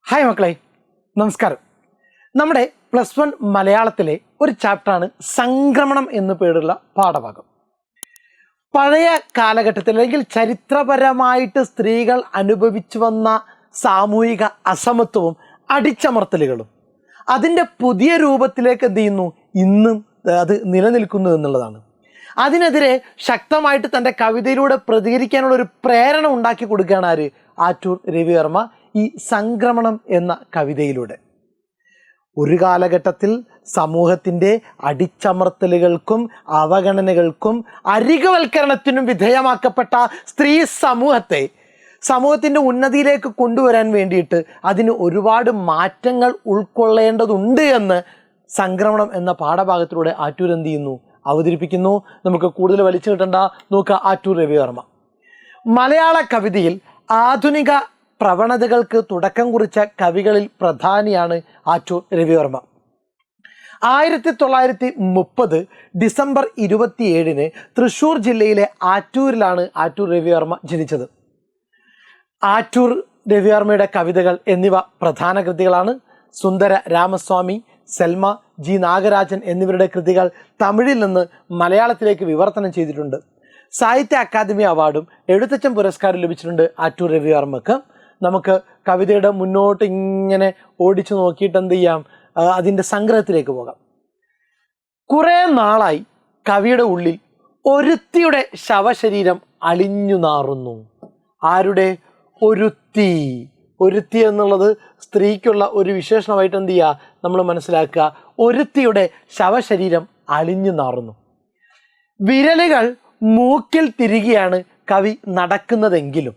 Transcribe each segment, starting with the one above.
Hi മക്കളെ, നമസ്കാരം. നമ്മുടെ +1 മലയാളത്തിലെ ഒരു ചാപ്റ്ററാണ് സംക്രമണം എന്നു പേരുള്ള പാഠഭാഗം. പഴയ കാലഘട്ടത്തിൽ അല്ലെങ്കിൽ ചരിത്രപരമായിട്ട് സ്ത്രീകൾ അനുഭവിച്ചു വന്ന സാമൂഹിക അസമത്വവും അടിച്ചമർത്തലുകളും അതിൻ്റെ പുതിയ രൂപത്തിലേക്ക് എന്ത് ചെയ്യുന്നു, ഇന്നും അത് നിലനിൽക്കുന്നു എന്നുള്ളതാണ്. അതിനെതിരെ ശക്തമായിട്ട് തൻ്റെ കവിതയിലൂടെ പ്രതികരിക്കാനുള്ള ഒരു പ്രേരണ ഉണ്ടാക്കി കൊടുക്കുകയാണ് ആര്? ആറ്റൂർ രവിവർമ്മ ഈ സംക്രമണം എന്ന കവിതയിലൂടെ. ഒരു കാലഘട്ടത്തിൽ സമൂഹത്തിൻ്റെ അടിച്ചമർത്തലുകൾക്കും അവഗണനകൾക്കും അരികവൽക്കരണത്തിനും വിധേയമാക്കപ്പെട്ട സ്ത്രീ സമൂഹത്തിൻ്റെ ഉന്നതിയിലേക്ക് കൊണ്ടുവരാൻ വേണ്ടിയിട്ട് അതിന് ഒരുപാട് മാറ്റങ്ങൾ ഉൾക്കൊള്ളേണ്ടതുണ്ട് എന്ന് സംക്രമണം എന്ന പാഠഭാഗത്തിലൂടെ ആറ്റൂർ എന്ത് ചെയ്യുന്നു, അവതരിപ്പിക്കുന്നു. നമുക്ക് കൂടുതൽ വലിച്ചു കിട്ടണ്ട, നോക്കുക. ആറ്റൂർ രവിവർമ്മ മലയാള കവിതയിൽ ആധുനിക പ്രവണതകൾക്ക് തുടക്കം കുറിച്ച കവികളിൽ പ്രധാനിയാണ് ആറ്റൂർ രവിവർമ്മ. 1930 ഡിസംബർ 27 തൃശ്ശൂർ ജില്ലയിലെ ആറ്റൂരിലാണ് ആറ്റൂർ രവിവർമ്മ ജനിച്ചത്. ആറ്റൂർ രവിവർമ്മയുടെ കവിതകൾ എന്നിവ പ്രധാന കൃതികളാണ്. സുന്ദര രാമസ്വാമി, സെൽമ, ജി നാഗരാജൻ എന്നിവരുടെ കൃതികൾ തമിഴിൽ നിന്ന് മലയാളത്തിലേക്ക് വിവർത്തനം ചെയ്തിട്ടുണ്ട്. സാഹിത്യ അക്കാദമി അവാർഡും എഴുത്തച്ഛൻ പുരസ്കാരം ലഭിച്ചിട്ടുണ്ട് ആറ്റൂർ രവിവർമ്മക്ക്. നമുക്ക് കവിതയുടെ മുന്നോട്ട് ഇങ്ങനെ ഓടിച്ചു നോക്കിയിട്ട് എന്ത് ചെയ്യാം, അതിൻ്റെ സംഗ്രഹത്തിലേക്ക് പോകാം. കുറേ നാളായി കവിയുടെ ഉള്ളിൽ ഒരുത്തിയുടെ ശവശരീരം അളിഞ്ഞു നാറുന്നു. ആരുടെ? ഒരുത്തി എന്നുള്ളത് സ്ത്രീക്കുള്ള ഒരു വിശേഷണമായിട്ട് എന്ത് ചെയ്യുക, നമ്മൾ മനസ്സിലാക്കുക. ഒരുത്തിയുടെ ശവശരീരം അളിഞ്ഞു നാറുന്നു. വിരലുകൾ മൂക്കിൽ തിരികെയാണ് കവി നടക്കുന്നതെങ്കിലും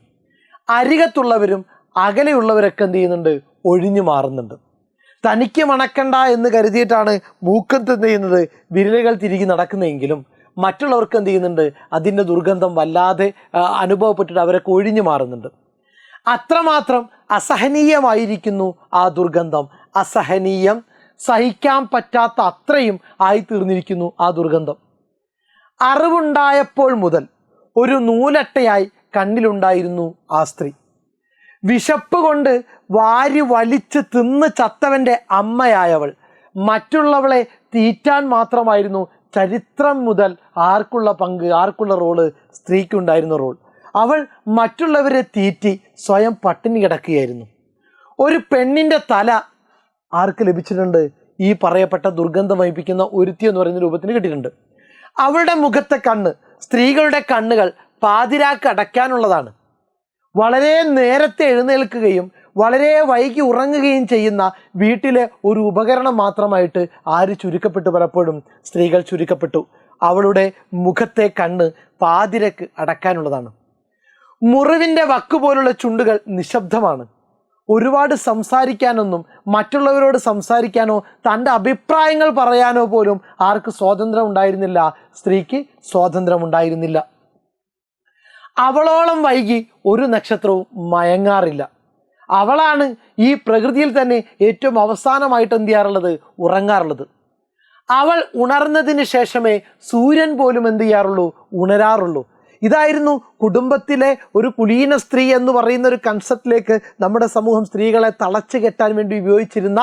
അരികത്തുള്ളവരും അകലെയുള്ളവരൊക്കെ എന്ത് ചെയ്യുന്നുണ്ട്, ഒഴിഞ്ഞു മാറുന്നുണ്ട്. തനിക്ക് മണക്കണ്ട എന്ന് കരുതിയിട്ടാണ് മൂക്കത്ത് എന്ത് ചെയ്യുന്നത്, വിരലുകൾ തിരികെ നടക്കുന്നതെങ്കിലും മറ്റുള്ളവർക്ക് എന്ത് ചെയ്യുന്നുണ്ട്, അതിൻ്റെ ദുർഗന്ധം വല്ലാതെ അനുഭവപ്പെട്ടിട്ട് അവരൊക്കെ ഒഴിഞ്ഞു മാറുന്നുണ്ട്. അത്രമാത്രം അസഹനീയമായിരിക്കുന്നു ആ ദുർഗന്ധം. അസഹനീയം, സഹിക്കാൻ പറ്റാത്ത അത്രയും ആയിത്തീർന്നിരിക്കുന്നു ആ ദുർഗന്ധം. അറിവുണ്ടായപ്പോൾ മുതൽ ഒരു നൂലട്ടയായി കണ്ണിലുണ്ടായിരുന്നു ആ സ്ത്രീ. വിശപ്പ് കൊണ്ട് വാരി വലിച്ച് തിന്ന് ചത്തവൻ്റെ അമ്മയായവൾ മറ്റുള്ളവളെ തീറ്റാൻ മാത്രമായിരുന്നു ചരിത്രം മുതൽ ആർക്കുള്ള പങ്ക്, ആർക്കുള്ള റോള്? സ്ത്രീക്കുണ്ടായിരുന്ന റോൾ. അവൾ മറ്റുള്ളവരെ തീറ്റി സ്വയം പട്ടിണി കിടക്കുകയായിരുന്നു. ഒരു പെണ്ണിൻ്റെ തല ആർക്ക് ലഭിച്ചിട്ടുണ്ട്? ഈ പറയപ്പെട്ട ദുർഗന്ധം വഹിപ്പിക്കുന്ന ഒരുത്തി എന്ന് പറയുന്ന രൂപത്തിന് കിട്ടിയിട്ടുണ്ട്. അവളുടെ മുഖത്തെ കണ്ണ്, സ്ത്രീകളുടെ കണ്ണുകൾ പാതിരാക്ക് അടയ്ക്കാനുള്ളതാണ്. വളരെ നേരത്തെ എഴുന്നേൽക്കുകയും വളരെ വൈകി ഉറങ്ങുകയും ചെയ്യുന്ന വീട്ടിലെ ഒരു ഉപകരണം മാത്രമായിട്ട് ആര് ചുരുക്കപ്പെട്ടു? പലപ്പോഴും സ്ത്രീകൾ ചുരുക്കപ്പെട്ടു. അവളുടെ മുഖത്തെ കണ്ണ് പാതിരക്ക് അടക്കാനുള്ളതാണ്. മുറിവിൻ്റെ വക്കുപോലുള്ള ചുണ്ടുകൾ നിശബ്ദമാണ്. ഒരുപാട് സംസാരിക്കാനൊന്നും, മറ്റുള്ളവരോട് സംസാരിക്കാനോ തൻ്റെ അഭിപ്രായങ്ങൾ പറയാനോ പോലും ആർക്ക് സ്വാതന്ത്ര്യം ഉണ്ടായിരുന്നില്ല? സ്ത്രീക്ക് സ്വാതന്ത്ര്യം ഉണ്ടായിരുന്നില്ല. അവളോളം വൈകി ഒരു നക്ഷത്രവും മയങ്ങാറില്ല. അവളാണ് ഈ പ്രകൃതിയിൽ തന്നെ ഏറ്റവും അവസാനമായിട്ട് എന്ത് ചെയ്യാറുള്ളത്? ഉറങ്ങാറുള്ളത്. അവൾ ഉണർന്നതിന് ശേഷമേ സൂര്യൻ പോലും എന്ത് ചെയ്യാറുള്ളൂ? ഉണരാറുള്ളൂ. ഇതായിരുന്നു കുടുംബത്തിലെ ഒരു കുലീന സ്ത്രീ എന്ന് പറയുന്ന ഒരു കൺസെപ്റ്റിലേക്ക് നമ്മുടെ സമൂഹം സ്ത്രീകളെ തളച്ചു കെട്ടാൻ വേണ്ടി ഉപയോഗിച്ചിരുന്ന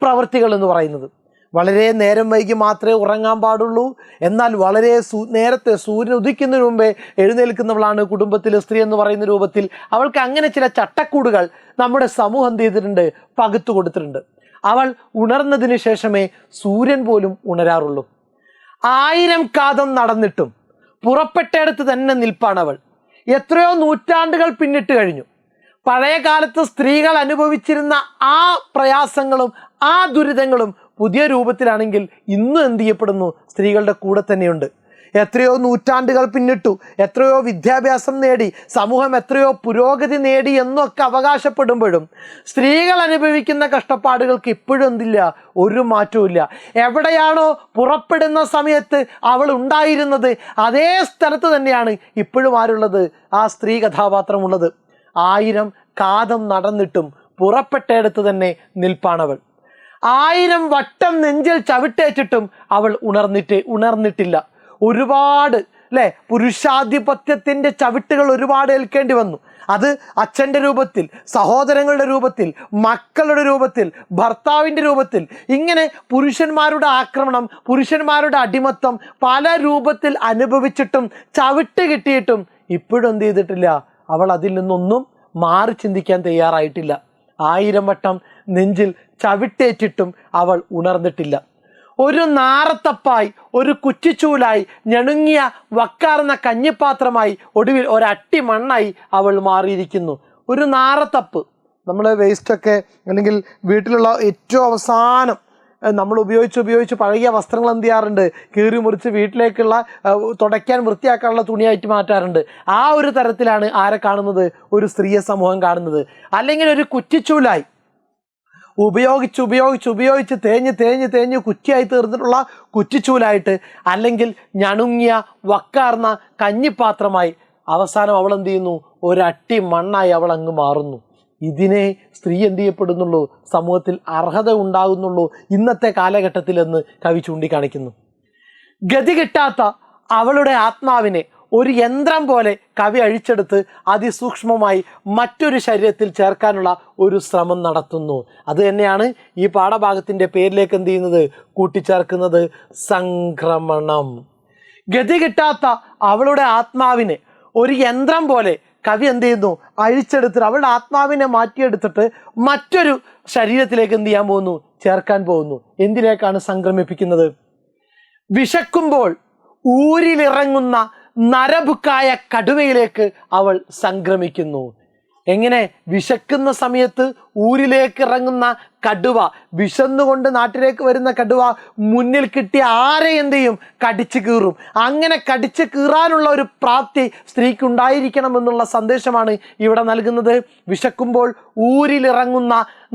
പ്രവൃത്തികൾ എന്ന് പറയുന്നത്. വളരെ നേരം വൈകി മാത്രമേ ഉറങ്ങാൻ പാടുള്ളൂ, എന്നാൽ വളരെ നേരത്തെ സൂര്യൻ ഉദിക്കുന്നതിന് മുമ്പേ എഴുന്നേൽക്കുന്നവളാണ് കുടുംബത്തിലെ സ്ത്രീ എന്ന് പറയുന്ന രൂപത്തിൽ അവൾക്ക് അങ്ങനെ ചില ചട്ടക്കൂടുകൾ നമ്മുടെ സമൂഹം എന്ത് ചെയ്തിട്ടുണ്ട്? പകുത്തു കൊടുത്തിട്ടുണ്ട്. അവൾ ഉണർന്നതിന് ശേഷമേ സൂര്യൻ പോലും ഉണരാറുള്ളൂ. 1000 കാതം നടന്നിട്ടും പുറപ്പെട്ടെടുത്ത് തന്നെ നിൽപ്പാണവൾ. എത്രയോ നൂറ്റാണ്ടുകൾ പിന്നിട്ട് കഴിഞ്ഞു. പഴയ കാലത്ത് സ്ത്രീകൾ അനുഭവിച്ചിരുന്ന ആ പ്രയാസങ്ങളും ആ ദുരിതങ്ങളും പുതിയ രൂപത്തിലാണെങ്കിൽ ഇന്നും എന്ത് ചെയ്യപ്പെടുന്നു? സ്ത്രീകളുടെ കൂടെ തന്നെയുണ്ട്. എത്രയോ നൂറ്റാണ്ടുകൾ പിന്നിട്ടു, എത്രയോ വിദ്യാഭ്യാസം നേടി, സമൂഹം എത്രയോ പുരോഗതി നേടി എന്നൊക്കെ അവകാശപ്പെടുമ്പോഴും സ്ത്രീകൾ അനുഭവിക്കുന്ന കഷ്ടപ്പാടുകൾക്ക് ഇപ്പോഴും എന്തില്ല? ഒരു മാറ്റവും ഇല്ല. എവിടെയാണോ പുറപ്പെടുന്ന സമയത്ത് അവൾ ഉണ്ടായിരുന്നത് അതേ സ്ഥലത്ത് തന്നെയാണ് ഇപ്പോഴും ആരുള്ളത്? ആ സ്ത്രീ കഥാപാത്രമുള്ളത്. 1000 കാതം നടന്നിട്ടും പുറപ്പെട്ടെടുത്ത് തന്നെ നിൽപ്പാണവൾ. 1000 വട്ടം നെഞ്ചിൽ ചവിട്ടേറ്റിട്ടും അവൾ ഉണർന്നിട്ടില്ല. ഒരുപാട് അല്ലേ, പുരുഷാധിപത്യത്തിൻ്റെ ചവിട്ടുകൾ ഒരുപാട് ഏൽക്കേണ്ടി വന്നു. അത് അച്ഛൻ്റെ രൂപത്തിൽ, സഹോദരങ്ങളുടെ രൂപത്തിൽ, മക്കളുടെ രൂപത്തിൽ, ഭർത്താവിൻ്റെ രൂപത്തിൽ, ഇങ്ങനെ പുരുഷന്മാരുടെ ആക്രമണം, പുരുഷന്മാരുടെ അടിമത്തം പല രൂപത്തിൽ അനുഭവിച്ചിട്ടും ചവിട്ട് കിട്ടിയിട്ടും ഇപ്പോഴും എന്ത് ചെയ്തിട്ടില്ല, അവൾ അതിൽ നിന്നൊന്നും മാറി ചിന്തിക്കാൻ തയ്യാറായിട്ടില്ല. 1000 വട്ടം നെഞ്ചിൽ ചവിട്ടേറ്റിട്ടും അവൾ ഉണർന്നിട്ടില്ല. ഒരു നാറത്തപ്പായി, ഒരു കുറ്റിച്ചൂലായി, ഞെണുങ്ങിയ വക്കാർന്ന കഞ്ഞിപ്പാത്രമായി, ഒടുവിൽ ഒരട്ടി മണ്ണായി അവൾ മാറിയിരിക്കുന്നു. ഒരു നാറത്തപ്പ്, നമ്മൾ വേസ്റ്റൊക്കെ അല്ലെങ്കിൽ വീട്ടിലുള്ള ഏറ്റവും അവസാനം നമ്മൾ ഉപയോഗിച്ച് പഴകിയ വസ്ത്രങ്ങൾ എന്ത് ചെയ്യാറുണ്ട്, കീറി മുറിച്ച് വീട്ടിലേക്കുള്ള തുടയ്ക്കാൻ വൃത്തിയാക്കാനുള്ള തുണിയായിട്ട് മാറ്റാറുണ്ട്. ആ ഒരു തരത്തിലാണ് ആരെ കാണുന്നത്, ഒരു സ്ത്രീയ സമൂഹം കാണുന്നത്. അല്ലെങ്കിൽ ഒരു കുറ്റിച്ചൂലായി ഉപയോഗിച്ച് തേഞ്ഞ് കുറ്റിയായി തീർന്നിട്ടുള്ള കുറ്റിച്ചൂലായിട്ട്, അല്ലെങ്കിൽ ഞണുങ്ങിയ വക്കാർന്ന കഞ്ഞിപ്പാത്രമായി അവസാനം അവൾ എന്ത് ചെയ്യുന്നു, ഒരട്ടി മണ്ണായി അവൾ അങ്ങ് മാറുന്നു. ഇതിനെ സ്ത്രീ എന്ത് ചെയ്യപ്പെടുന്നുള്ളൂ, സമൂഹത്തിൽ അർഹത ഉണ്ടാകുന്നുള്ളൂ ഇന്നത്തെ കാലഘട്ടത്തിൽ എന്ന് കവി ചൂണ്ടിക്കാണിക്കുന്നു. ഗതി കിട്ടാത്ത അവളുടെ ആത്മാവിനെ ഒരു യന്ത്രം പോലെ കവി അഴിച്ചെടുത്ത് അതിസൂക്ഷ്മമായി മറ്റൊരു ശരീരത്തിൽ ചേർക്കാനുള്ള ഒരു ശ്രമം നടത്തുന്നു. അത് തന്നെയാണ് ഈ പാഠഭാഗത്തിൻ്റെ പേരിലേക്ക് എന്ത് ചെയ്യുന്നത്, കൂട്ടിച്ചേർക്കുന്നത്, സംക്രമണം. ഗതി കിട്ടാത്ത അവളുടെ ആത്മാവിനെ ഒരു യന്ത്രം പോലെ കവി എന്ത് ചെയ്യുന്നു, അഴിച്ചെടുത്തിട്ട് അവളുടെ ആത്മാവിനെ മാറ്റിയെടുത്തിട്ട് മറ്റൊരു ശരീരത്തിലേക്ക് എന്ത് ചെയ്യാൻ പോകുന്നു, ചേർക്കാൻ പോകുന്നു. എന്തിലേക്കാണ് സംക്രമിപ്പിക്കുന്നത്? വിശക്കുമ്പോൾ ഊരിലിറങ്ങുന്ന നരബുക്കായ കടുവയിലേക്ക് അവൾ സംക്രമിക്കുന്നു. എങ്ങനെ? വിശക്കുന്ന സമയത്ത് ഊരിലേക്ക് ഇറങ്ങുന്ന കടുവ, വിശന്നുകൊണ്ട് നാട്ടിലേക്ക് വരുന്ന കടുവ മുന്നിൽ കിട്ടിയ ആരെ എന്ത് ചെയ്യും, കടിച്ചു കീറും. അങ്ങനെ കടിച്ചു കീറാനുള്ള ഒരു പ്രാപ്തി സ്ത്രീക്കുണ്ടായിരിക്കണം എന്നുള്ള സന്ദേശമാണ് ഇവിടെ നൽകുന്നത്. വിശക്കുമ്പോൾ ഊരിലിറങ്ങുന്ന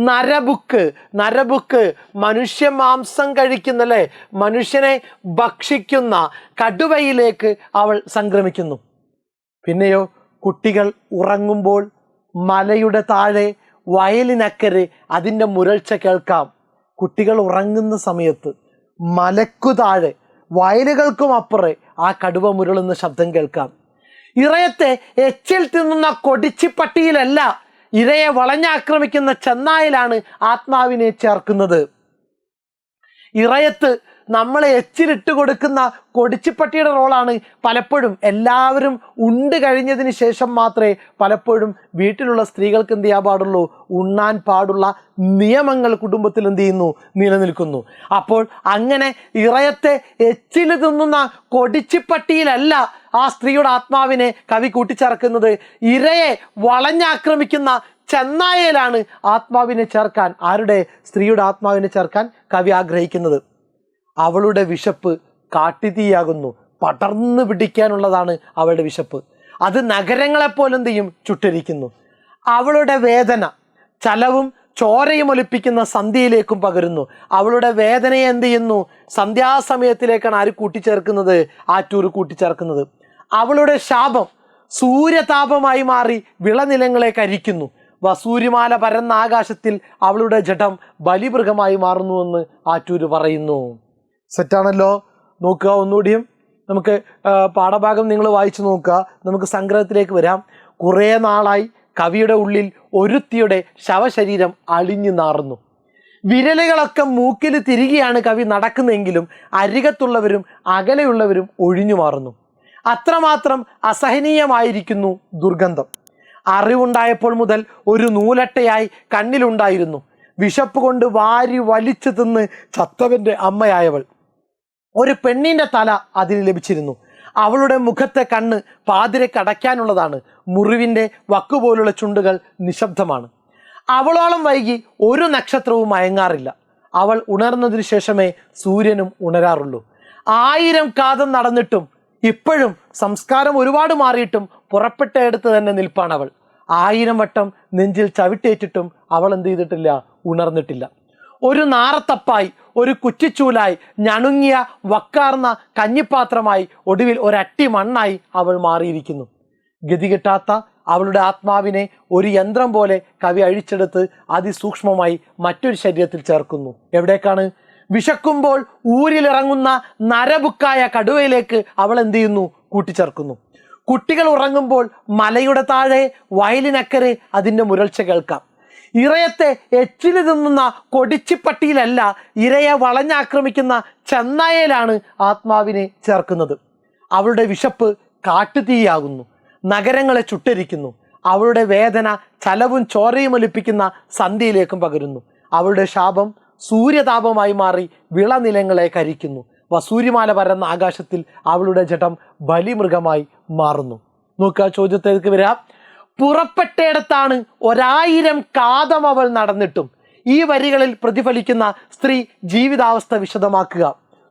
നരബുക്ക് മനുഷ്യ മാംസം കഴിക്കുന്നല്ലേ, മനുഷ്യനെ ഭക്ഷിക്കുന്ന കടുവയിലേക്ക് അവൾ സംക്രമിക്കുന്നു. പിന്നെയോ, കുട്ടികൾ ഉറങ്ങുമ്പോൾ മലയുടെ താഴെ വയലിനക്കരെ അതിൻ്റെ മുരൾച്ച കേൾക്കാം. കുട്ടികൾ ഉറങ്ങുന്ന സമയത്ത് മലക്കു താഴെ വയലുകൾക്കും അപ്പുറേ ആ കടുവ മുരളുന്ന ശബ്ദം കേൾക്കാം. ഇറയത്തെ എച്ചിൽ തിന്നുന്ന കൊടിച്ചിപ്പട്ടിയിലല്ല, ഇരയെ വളഞ്ഞാക്രമിക്കുന്ന ചെന്നായിലാണ് ആത്മാവിനെ ചേർക്കുന്നത്. ഇറയത്ത് നമ്മളെ എച്ചിലിട്ട് കൊടുക്കുന്ന കൊടിച്ചിപ്പട്ടിയുടെ റോളാണ് പലപ്പോഴും. എല്ലാവരും ഉണ്ട് കഴിഞ്ഞതിന് ശേഷം മാത്രമേ പലപ്പോഴും വീട്ടിലുള്ള സ്ത്രീകൾക്ക് എന്ത് ചെയ്യാൻ പാടുള്ളൂ, ഉണ്ണാൻ പാടുള്ള നിയമങ്ങൾ കുടുംബത്തിൽ എന്ത് ചെയ്യുന്നു, നിലനിൽക്കുന്നു. അപ്പോൾ അങ്ങനെ ഇറയത്തെ എച്ചിൽ തിന്നുന്ന കൊടിച്ചിപ്പട്ടിയിലല്ല ആ സ്ത്രീയുടെ ആത്മാവിനെ കവി കൂട്ടിച്ചേർക്കുന്നത്. ഇരയെ വളഞ്ഞാക്രമിക്കുന്ന ചെന്നായയിലാണ് ആത്മാവിനെ ചേർക്കാൻ, ആരുടെ? സ്ത്രീയുടെ ആത്മാവിനെ ചേർക്കാൻ കവി ആഗ്രഹിക്കുന്നത്. അവളുടെ വിശപ്പ് കാട്ടുതീയാകുന്നു, പടർന്നു പിടിക്കാനുള്ളതാണ് അവളുടെ വിശപ്പ്. അത് നഗരങ്ങളെപ്പോലെ എന്ത് ചെയ്യും, ചുട്ടരിക്കുന്നു. അവളുടെ വേദന ചലവും ചോരയും ഒലിപ്പിക്കുന്ന സന്ധ്യയിലേക്കും പകരുന്നു. അവളുടെ വേദനയെ എന്ത് ചെയ്യുന്നു, സന്ധ്യാസമയത്തിലേക്കാണ് ആര് കൂട്ടിച്ചേർക്കുന്നത്, ആറ്റൂർ കൂട്ടിച്ചേർക്കുന്നത്. അവളുടെ ശാപം സൂര്യതാപമായി മാറി വിളനിലങ്ങളെ കരിക്കുന്നു. വസൂരിമാല പരന്ന ആകാശത്തിൽ അവളുടെ ജഡം ബലിമൃഗമായി മാറുന്നുവെന്ന് ആറ്റൂര് പറയുന്നു. സെറ്റാണല്ലോ. നോക്കുക, ഒന്നുകൂടിയും നമുക്ക് പാഠഭാഗം നിങ്ങൾ വായിച്ചു നോക്കുക. നമുക്ക് സംഗ്രഹത്തിലേക്ക് വരാം. കുറേ നാളായി കവിയുടെ ഉള്ളിൽ ഒരുത്തിയുടെ ശവശരീരം അളിഞ്ഞു നാറുന്നു. വിരലുകളൊക്കെ മൂക്കിൽ തിരികെയാണ് കവി നടക്കുന്നതെങ്കിലും അരികത്തുള്ളവരും അകലെയുള്ളവരും ഒഴിഞ്ഞു മാറുന്നു. അത്രമാത്രം അസഹനീയമായിരിക്കുന്നു ദുർഗന്ധം. അറിവുണ്ടായപ്പോൾ മുതൽ ഒരു നൂലട്ടയായി കണ്ണിലുണ്ടായിരുന്നു. വിശപ്പ് കൊണ്ട് വാരി വലിച്ചു തിന്ന് ചത്തവൻ്റെ അമ്മയായവൾ. ഒരു പെണ്ണിൻ്റെ തല അതിന് ലഭിച്ചിരുന്നു. അവളുടെ മുഖത്തെ കണ്ണ് പാതിരക്കടയ്ക്കാനുള്ളതാണ്. മുറിവിൻ്റെ വക്കുപോലുള്ള ചുണ്ടുകൾ നിശബ്ദമാണ്. അവളോളം വൈകി ഒരു നക്ഷത്രവും മയങ്ങാറില്ല. അവൾ ഉണർന്നതിന് ശേഷമേ സൂര്യനും ഉണരാറുള്ളൂ. 1000 കാതം നടന്നിട്ടും ഇപ്പോഴും സംസ്കാരം ഒരുപാട് മാറിയിട്ടും പുറപ്പെട്ടെടുത്ത് തന്നെ നിൽപ്പാണ് അവൾ. 1000 വട്ടം നെഞ്ചിൽ ചവിട്ടേറ്റിട്ടും അവൾ എന്ത് ചെയ്തിട്ടില്ല, ഉണർന്നിട്ടില്ല. ഒരു നാറത്തപ്പായി, ഒരു കുറ്റിച്ചൂലായി, ഞണുങ്ങിയ വക്കാർന്ന കഞ്ഞിപ്പാത്രമായി, ഒടുവിൽ ഒരട്ടി മണ്ണായി അവൾ മാറിയിരിക്കുന്നു. ഗതി കിട്ടാത്ത അവളുടെ ആത്മാവിനെ ഒരു യന്ത്രം പോലെ കവി അഴിച്ചെടുത്ത് അതിസൂക്ഷ്മമായി മറ്റൊരു ശരീരത്തിൽ ചേർക്കുന്നു. എവിടേക്കാണ്? വിശക്കുമ്പോൾ ഊരിലിറങ്ങുന്ന നരബുക്കായ കടുവയിലേക്ക് അവൾ എന്ത് ചെയ്യുന്നു, കൂട്ടിച്ചേർക്കുന്നു. കുട്ടികൾ ഉറങ്ങുമ്പോൾ മലയുടെ താഴെ വയലിനക്കരെ അതിൻ്റെ മുരൾച്ച കേൾക്കാം. ഇറയത്തെ എച്ചില് തിന്നുന്ന കൊടിച്ചിപ്പട്ടിയിലല്ല, ഇരയെ വളഞ്ഞാക്രമിക്കുന്ന ചെന്നായയിലാണ് ആത്മാവിനെ ചേർക്കുന്നത്. അവളുടെ വിശപ്പ് കാട്ടുതീയാകുന്നു, നഗരങ്ങളെ ചുട്ടരിക്കുന്നു. അവളുടെ വേദന ചലവും ചോരയും ഒലിപ്പിക്കുന്ന സന്ധ്യയിലേക്കും പകരുന്നു. അവളുടെ ശാപം സൂര്യതാപമായി മാറി വിളനിലങ്ങളെ കരിക്കുന്നു. വസൂരിമാല പരന്ന ആകാശത്തിൽ അവളുടെ ജഡം ബലിമൃഗമായി മാറുന്നു. നോക്കുക, ചോദ്യത്തിലേക്ക് വരാം. പുറപ്പെട്ടയിടത്താണ് 1000 കാതം അവൾ നടന്നിട്ടും. ഈ വരികളിൽ പ്രതിഫലിക്കുന്ന സ്ത്രീ ജീവിതാവസ്ഥ വിശദമാക്കുക.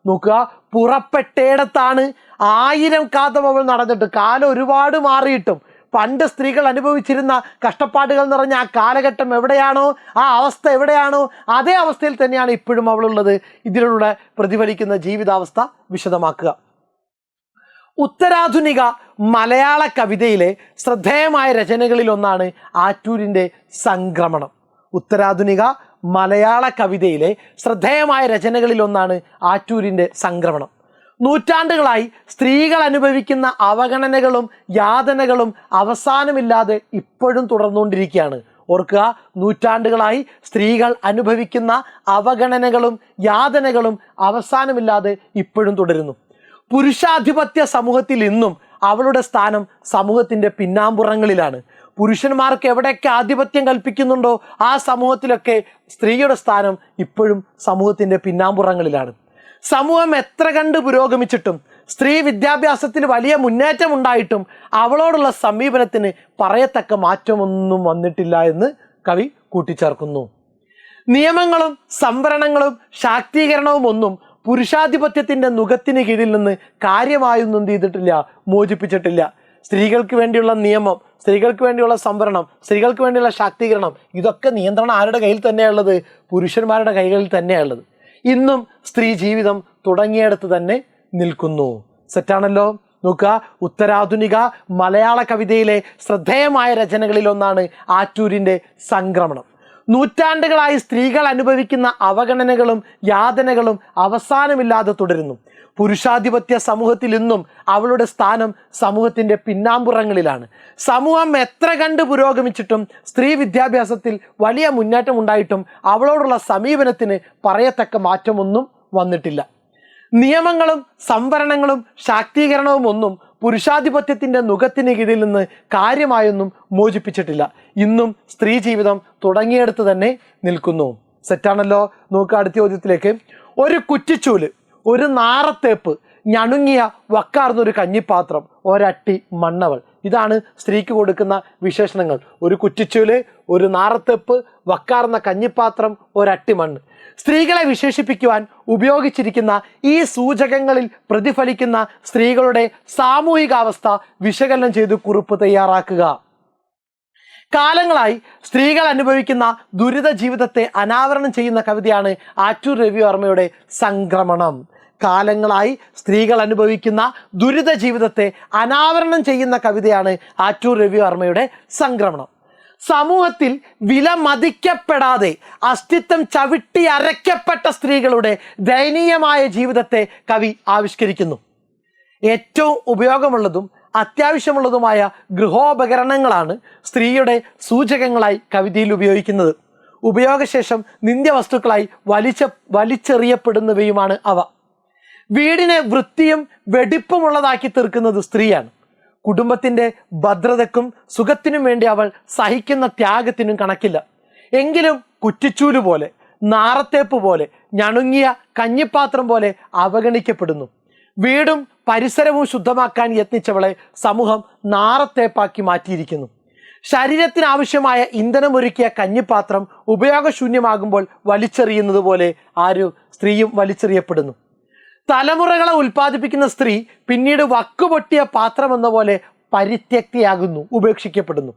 നോക്കുക, പുറപ്പെട്ടയിടത്താണ് 1000 കാതം അവൾ നടന്നിട്ടും. കാലം ഒരുപാട് മാറിയിട്ടും പണ്ട് സ്ത്രീകൾ അനുഭവിച്ചിരുന്ന കഷ്ടപ്പാടുകൾ നിറഞ്ഞ ആ കാലഘട്ടം എവിടെയാണോ, ആ അവസ്ഥ എവിടെയാണോ, അതേ അവസ്ഥയിൽ തന്നെയാണ് ഇപ്പോഴും അവളുള്ളത്. ഇതിലൂടെ പ്രതിഫലിക്കുന്ന ജീവിതാവസ്ഥ വിശദമാക്കുക. ഉത്തരാധുനിക മലയാള കവിതയിലെ ശ്രദ്ധേയമായ രചനകളിൽ ഒന്നാണ് ആറ്റൂരിൻ്റെ സംക്രമണം. ഉത്തരാധുനിക മലയാള കവിതയിലെ ശ്രദ്ധേയമായ രചനകളിൽ ഒന്നാണ് ആറ്റൂരിൻ്റെ സംക്രമണം. നൂറ്റാണ്ടുകളായി സ്ത്രീകൾ അനുഭവിക്കുന്ന അവഗണനകളും യാതനകളും അവസാനമില്ലാതെ ഇപ്പോഴും തുടർന്നുകൊണ്ടിരിക്കുകയാണ്. ഓർക്കുക, നൂറ്റാണ്ടുകളായി സ്ത്രീകൾ അനുഭവിക്കുന്ന അവഗണനകളും യാതനകളും അവസാനമില്ലാതെ ഇപ്പോഴും തുടരുന്നു. പുരുഷാധിപത്യ സമൂഹത്തിൽ ഇന്നും അവളുടെ സ്ഥാനം സമൂഹത്തിൻ്റെ പിന്നാമ്പുറങ്ങളിലാണ്. പുരുഷന്മാർക്ക് എവിടെയൊക്കെ ആധിപത്യം കൽപ്പിക്കുന്നുണ്ടോ ആ സമൂഹത്തിലൊക്കെ സ്ത്രീയുടെ സ്ഥാനം ഇപ്പോഴും സമൂഹത്തിൻ്റെ പിന്നാമ്പുറങ്ങളിലാണ്. സമൂഹം എത്ര കണ്ട് പുരോഗമിച്ചിട്ടും സ്ത്രീ വിദ്യാഭ്യാസത്തിൽ വലിയ മുന്നേറ്റം ഉണ്ടായിട്ടും അവളോടുള്ള സമീപനത്തിന് പറയത്തക്ക മാറ്റമൊന്നും വന്നിട്ടില്ല എന്ന് കവി കൂട്ടിച്ചേർക്കുന്നു. നിയമങ്ങളും സംവരണങ്ങളും ശാക്തീകരണവും ഒന്നും പുരുഷാധിപത്യത്തിൻ്റെ നുകത്തിന് കീഴിൽ നിന്ന് കാര്യമായൊന്നും ചെയ്തിട്ടില്ല, മോചിപ്പിച്ചിട്ടില്ല. സ്ത്രീകൾക്ക് വേണ്ടിയുള്ള നിയമം, സ്ത്രീകൾക്ക് വേണ്ടിയുള്ള സംവരണം, സ്ത്രീകൾക്ക് വേണ്ടിയുള്ള ശാക്തീകരണം, ഇതൊക്കെ നിയന്ത്രണം ആരുടെ കയ്യിൽ തന്നെയുള്ളത്? പുരുഷന്മാരുടെ കൈകളിൽ തന്നെയുള്ളത്. ഇന്നും സ്ത്രീ ജീവിതം തുടങ്ങിയിടത്ത് തന്നെ നിൽക്കുന്നു. സെറ്റാണല്ലോ. നോക്കുക, ഉത്തരാധുനിക മലയാള കവിതയിലെ ശ്രദ്ധേയമായ രചനകളിൽ ഒന്നാണ് ആറ്റൂരിൻ്റെ സംക്രമണം. നൂറ്റാണ്ടുകളായി സ്ത്രീകൾ അനുഭവിക്കുന്ന അവഗണനകളും യാതനകളും അവസാനമില്ലാതെ തുടരുന്നു. പുരുഷാധിപത്യ സമൂഹത്തിൽ ഇന്നും അവളുടെ സ്ഥാനം സമൂഹത്തിൻ്റെ പിന്നാമ്പുറങ്ങളിലാണ്. സമൂഹം എത്ര കണ്ട് പുരോഗമിച്ചിട്ടും സ്ത്രീ വിദ്യാഭ്യാസത്തിൽ വലിയ മുന്നേറ്റം ഉണ്ടായിട്ടും അവളോടുള്ള സമീപനത്തിന് പറയത്തക്ക മാറ്റമൊന്നും വന്നിട്ടില്ല. നിയമങ്ങളും സംവരണങ്ങളും ശാക്തീകരണവും ഒന്നും പുരുഷാധിപത്യത്തിൻ്റെ നുകത്തിന് കീഴിൽ നിന്ന് കാര്യമായൊന്നും മോചിപ്പിച്ചിട്ടില്ല. ഇന്നും സ്ത്രീ ജീവിതം തുടങ്ങിയെടുത്ത് തന്നെ നിൽക്കുന്നു. സെറ്റാണല്ലോ. നോക്കുക, അടുത്ത ചോദ്യത്തിലേക്ക്. ഒരു കുറ്റിച്ചൂല്, ഒരു നാറത്തേപ്പ്, ഞണുങ്ങിയ വക്കാർന്നൊരു കഞ്ഞിപ്പാത്രം, ഒരട്ടി മണ്ണവൾ. ഇതാണ് സ്ത്രീക്ക് കൊടുക്കുന്ന വിശേഷണങ്ങൾ. ഒരു കുറ്റിച്ചൂല്, ഒരു നാറത്തേപ്പ്, വക്കാർന്ന കഞ്ഞിപ്പാത്രം, ഒരട്ടി മണ്ണ്. സ്ത്രീകളെ വിശേഷിപ്പിക്കുവാൻ ഉപയോഗിച്ചിരിക്കുന്ന ഈ സൂചകങ്ങളിൽ പ്രതിഫലിക്കുന്ന സ്ത്രീകളുടെ സാമൂഹികാവസ്ഥ വിശകലനം ചെയ്ത് കുറിപ്പ് തയ്യാറാക്കുക. കാലങ്ങളായി സ്ത്രീകൾ അനുഭവിക്കുന്ന ദുരിത ജീവിതത്തെ അനാവരണം ചെയ്യുന്ന കവിതയാണ് ആറ്റൂർ രവിവർമ്മയുടെ സംക്രമണം. കാലങ്ങളായി സ്ത്രീകൾ അനുഭവിക്കുന്ന ദുരിത ജീവിതത്തെ അനാവരണം ചെയ്യുന്ന കവിതയാണ് ആറ്റൂർ രവിവർമ്മയുടെ സംക്രമണം. സമൂഹത്തിൽ വിലമതിക്കപ്പെടാതെ അസ്തിത്വം ചവിട്ടി അരയ്ക്കപ്പെട്ട സ്ത്രീകളുടെ ദയനീയമായ ജീവിതത്തെ കവി ആവിഷ്കരിക്കുന്നു. ഏറ്റവും ഉപയോഗമുള്ളതും അത്യാവശ്യമുള്ളതുമായ ഗൃഹോപകരണങ്ങളാണ് സ്ത്രീയുടെ സൂചകങ്ങളായി കവിതയിൽ ഉപയോഗിക്കുന്നത്. ഉപയോഗശേഷം നിന്ദ്യവസ്തുക്കളായി വലിച്ചെറിയപ്പെടുന്നവയുമാണ് അവ. വീടിനെ വൃത്തിയും വെടിപ്പുമുള്ളതാക്കി തീർക്കുന്നത് സ്ത്രീയാണ്. കുടുംബത്തിൻ്റെ ഭദ്രതയ്ക്കും സുഖത്തിനും വേണ്ടി അവൾ സഹിക്കുന്ന ത്യാഗത്തിനും കണക്കില്ല. എങ്കിലും കുറ്റിച്ചൂല് പോലെ, നാറത്തേപ്പ് പോലെ, ഞണുങ്ങിയ കഞ്ഞിപ്പാത്രം പോലെ അവഗണിക്കപ്പെടുന്നു. വീടും പരിസരവും ശുദ്ധമാക്കാൻ യത്നിച്ചവളെ സമൂഹം നാറത്തേപ്പാക്കി മാറ്റിയിരിക്കുന്നു. ശരീരത്തിന് ആവശ്യമായ ഇന്ധനമൊരുക്കിയ കഞ്ഞിപ്പാത്രം ഉപയോഗശൂന്യമാകുമ്പോൾ വലിച്ചെറിയുന്നത് പോലെ സ്ത്രീയും വലിച്ചെറിയപ്പെടുന്നു. തലമുറകളെ ഉൽപ്പാദിപ്പിക്കുന്ന സ്ത്രീ പിന്നീട് വക്കുപൊട്ടിയ പാത്രം എന്ന പോലെ പരിത്യക്തിയാകുന്നു, ഉപേക്ഷിക്കപ്പെടുന്നു.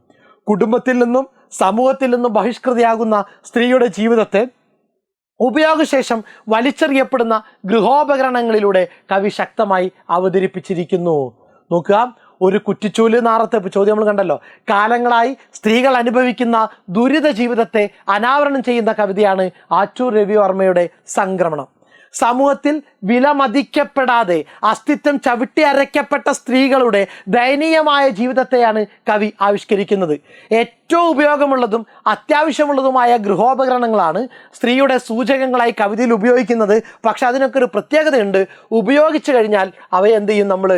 കുടുംബത്തിൽ നിന്നും സമൂഹത്തിൽ നിന്നും ബഹിഷ്കൃതയാകുന്ന സ്ത്രീയുടെ ജീവിതത്തെ ഉപയോഗശേഷം വലിച്ചെറിയപ്പെടുന്ന ഗൃഹോപകരണങ്ങളിലൂടെ കവി ശക്തമായി അവതരിപ്പിച്ചിരിക്കുന്നു. നോക്കുക, ഒരു കുറ്റിച്ചൂല് നാറത്തേപ്പ് ചോദ്യം നമ്മൾ കണ്ടല്ലോ. കാലങ്ങളായി സ്ത്രീകൾ അനുഭവിക്കുന്ന ദുരിത ജീവിതത്തെ അനാവരണം ചെയ്യുന്ന കവിതയാണ് ആറ്റൂർ രവിവർമ്മയുടെ സംക്രമണം. സമൂഹത്തിൽ വിലമതിക്കപ്പെടാതെ അസ്തിത്വം ചവിട്ടി അരയ്ക്കപ്പെട്ട സ്ത്രീകളുടെ ദയനീയമായ ജീവിതത്തെയാണ് കവി ആവിഷ്കരിക്കുന്നത്. ഏറ്റവും ഉപയോഗമുള്ളതും അത്യാവശ്യമുള്ളതുമായ ഗൃഹോപകരണങ്ങളാണ് സ്ത്രീയുടെ സൂചകങ്ങളായി കവിതയിൽ ഉപയോഗിക്കുന്നത്. പക്ഷെ അതിനൊക്കെ ഒരു പ്രത്യേകതയുണ്ട്. ഉപയോഗിച്ചു കഴിഞ്ഞാൽ അവയെ എന്ത് ചെയ്യും? നമ്മൾ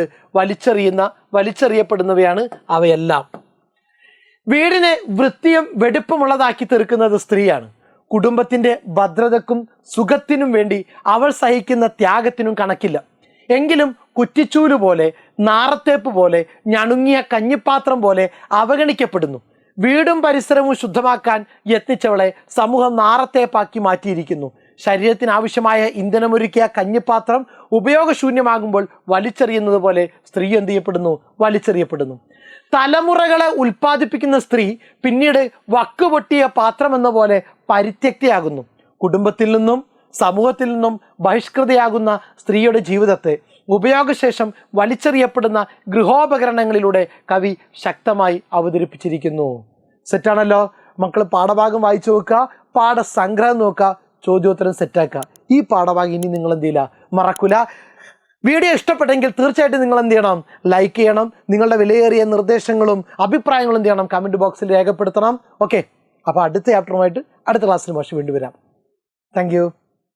വലിച്ചെറിയപ്പെടുന്നവയാണ് അവയെല്ലാം. വീടിനെ വൃത്തിയും വെടുപ്പുമുള്ളതാക്കി തീർക്കുന്നത് സ്ത്രീയാണ്. കുടുംബത്തിൻ്റെ ഭദ്രതക്കും സുഖത്തിനും വേണ്ടി അവൾ സഹിക്കുന്ന ത്യാഗത്തിനും കണക്കില്ല. എങ്കിലും കുറ്റിച്ചൂല് പോലെ, നാറത്തേപ്പ് പോലെ, ഞണുങ്ങിയ കഞ്ഞിപ്പാത്രം പോലെ അവഗണിക്കപ്പെടുന്നു. വീടും പരിസരവും ശുദ്ധമാക്കാൻ യത്നിച്ചവളെ സമൂഹം നാറത്തേപ്പാക്കി മാറ്റിയിരിക്കുന്നു. ശരീരത്തിന് ആവശ്യമായ ഇന്ധനമൊരുക്കിയ കഞ്ഞിപ്പാത്രം ഉപയോഗശൂന്യമാകുമ്പോൾ വലിച്ചെറിയുന്നത് പോലെ സ്ത്രീ എന്ത് ചെയ്യപ്പെടുന്നു? വലിച്ചെറിയപ്പെടുന്നു. തലമുറകളെ ഉൽപ്പാദിപ്പിക്കുന്ന സ്ത്രീ പിന്നീട് വക്കുപൊട്ടിയ പാത്രം എന്ന പോലെ പരിത്യക്തയാകുന്നു. കുടുംബത്തിൽ നിന്നും സമൂഹത്തിൽ നിന്നും ബഹിഷ്കൃതയാകുന്ന സ്ത്രീയുടെ ജീവിതത്തെ ഉപയോഗശേഷം വലിച്ചെറിയപ്പെടുന്ന ഗൃഹോപകരണങ്ങളിലൂടെ കവി ശക്തമായി അവതരിപ്പിച്ചിരിക്കുന്നു. സെറ്റാണല്ലോ മക്കൾ? പാഠഭാഗം വായിച്ചു നോക്കുക, പാഠസംഗ്രഹം നോക്കുക, ചോദ്യോത്തരം സെറ്റാക്കുക. ഈ പാഠഭാഗം ഇനി നിങ്ങൾ എന്ത് ചെയ്യില്ല, മറക്കൂല. വീഡിയോ ഇഷ്ടപ്പെട്ടെങ്കിൽ തീർച്ചയായിട്ടും നിങ്ങൾ എന്ത് ചെയ്യണം? ലൈക്ക് ചെയ്യണം. നിങ്ങളുടെ വിലയേറിയ നിർദ്ദേശങ്ങളും അഭിപ്രായങ്ങളും എന്ത് ചെയ്യണം? കമൻറ്റ് ബോക്സിൽ രേഖപ്പെടുത്തണം. ഓക്കെ, അപ്പോൾ അടുത്ത ചാപ്റ്ററുമായിട്ട് അടുത്ത ക്ലാസ്സിന് ഭാഷ വീണ്ടും വരാം. Thank you.